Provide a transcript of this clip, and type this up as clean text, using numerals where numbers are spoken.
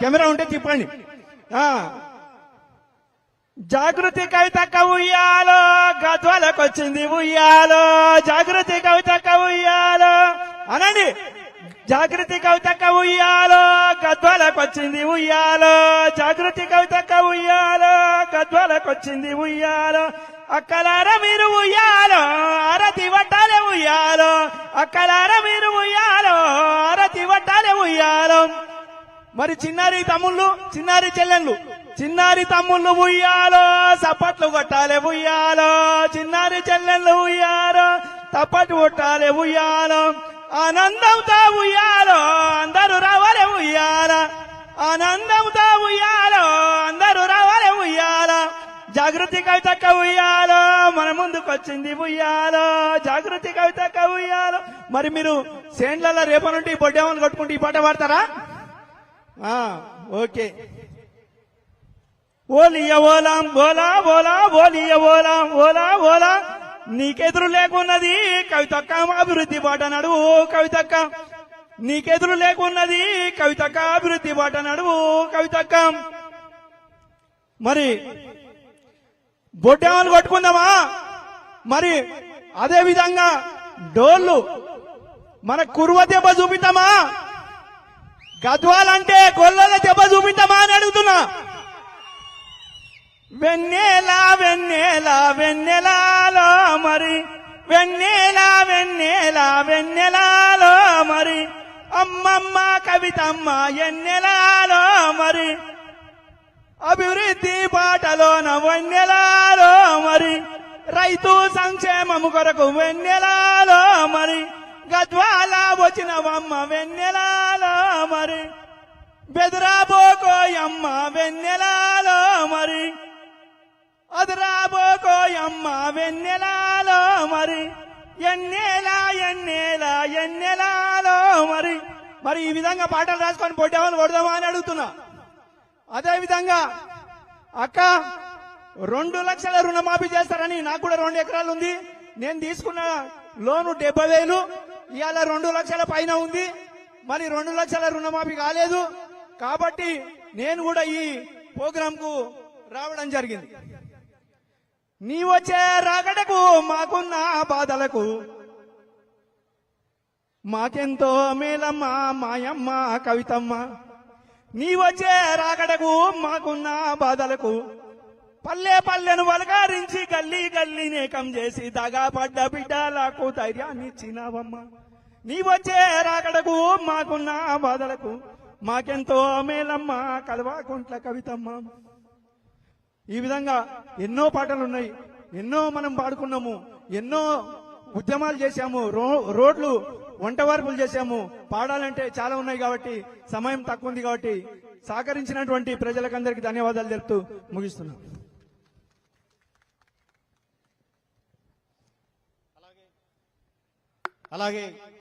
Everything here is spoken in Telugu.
కెమెరా ఉంటే తిప్పండి. జాగృతి కవితక్క ఉయ్యాలో గద్వాలకొచ్చింది ఉయ్యాలో, జాగృతి కవితక్క ఉయ్యాలో అనండి. జాగృతి కవితక్క ఉయ్యాలో గద్వాలకొచ్చింది ఉయ్యాలో, జాగృతి కవితక్క ఉయ్యాలో గద్వాలకొచ్చింది ఉయ్యాలో. అక్కలార మీరు ఉయ్యాలో ఆరతి వట్టాలే ఉయ్యాలో, అక్కలార మీరు ఉయ్యాలో ఆరతి వట్టాలే ఉయ్యాలో. మరి చిన్నారి తమ్ముళ్ళు చిన్నారి చెల్లెళ్ళు చిన్నారి తమ్ముళ్ళు ఉయ్యాలో సప్పట్లు కొట్టాలే ఉయ్యాలో, చిన్నారి చెల్లెళ్ళు ఉయ్యాలో తప్పట్లు కొట్టాలే ఉయ్యాలో. ఆనందంతో ఉయ్యాలో అందరూ రావాలే ఉయ్యాల, ఆనందంతో ఉయ్యాలో అందరూ రావాలే ఉయ్యాల. జాగృతి కవితక్క ఉయ్యాలో మన ముందుకొచ్చింది ఉయ్యాలో, జాగృతి కవితక్క ఉయ్యాలో. మరి మీరు సేండ్లలో రేపటి నుండి బొడ్డేమని కొట్టుకుంటూ ఈ పాట పాడతారా? ఓకే. ఓలియ ఓలాం ఓలా ఓలా ఓలియ ఓలాం ఓలా ఓలా, నీకెదురు లేకున్నది కవితక్క అభివృద్ధి బాట నడువు కవితక్క, నీకెదురు లేకున్నది కవితక్క అభివృద్ధి బాట నడువు కవితక్క. మరి బొడ్డేమని కొట్టుకుందామా? మరి అదే విధంగా డోళ్ళు మన కురువ దెబ్బ చూపిద్దామా? గద్వాలంటే గొల్లల దెబ్బ చూపిద్దామా అని అడుగుతున్నా. వెన్నెల వెన్నెల వెన్నెలలో మరి, వెన్నెల వెన్నెల వెన్నెలలో మరి, అమ్మమ్మ కవితమ్మ ఎన్నెలలో మరి, అభివృద్ధి బాటలోన వెన్నెలలో మరి, రైతు సంక్షేమము కొరకు వెన్నెలలో మరి, గద్వాల వచ్చినవమ్మ వెన్నెలలో మరి, బెదరాబోకోయమ్మ వెన్నెలలో మరి, అదరాబోకోయమ్మ వెన్నెలలో మరి, ఎన్నెల ఎన్నెల ఎన్నెలలో మరి. మరి ఈ విధంగా పాటలు రాసుకొని పొడ్డేమని కొడదామా అని అడుగుతున్నా. అదే విధంగా అక్క 2 లక్షల రుణమాఫీ చేస్తారని, నాకు కూడా 2 ఎకరాలు ఉంది, నేను తీసుకున్న లోను 70,000, ఇవాళ 2 లక్షల పైన ఉంది. మరి 2 లక్షల రుణమాఫీ కాలేదు కాబట్టి నేను కూడా ఈ ప్రోగ్రాం కు రావడం జరిగింది. నీ వచ్చే రాకడకు మాకున్న బాధలకు మాకెంతో మేలమ్మ మాయమ్మ కవితమ్మ, నీ వచ్చే రాకడకు మాకున్న బాధలకు పల్లె పల్లెను వలగారించి గల్లీ గల్లీ నేకం చేసి దగాపడ్డ బిడ్డలకు ధైర్యాన్ని ఇచ్చినావమ్మ, నీ వచ్చే రాకడకు మాకున్న బాధలకు మాకెంతో మేలమ్మ కలవాకుంట్ల కవితమ్మ. ఈ విధంగా ఎన్నో పాటలు ఉన్నాయి, ఎన్నో మనం పాడుకున్నాము, ఎన్నో ఉద్యమాలు చేశాము, రోడ్లు వంట వార్పులు చేశాము. పాడాలంటే చాలా ఉన్నాయి కాబట్టి సమయం తక్కువ ఉంది కాబట్టి సహకరించినటువంటి ప్రజలకందరికీ ధన్యవాదాలు తెలుపుతూ ముగిస్తున్నాం. అలాగే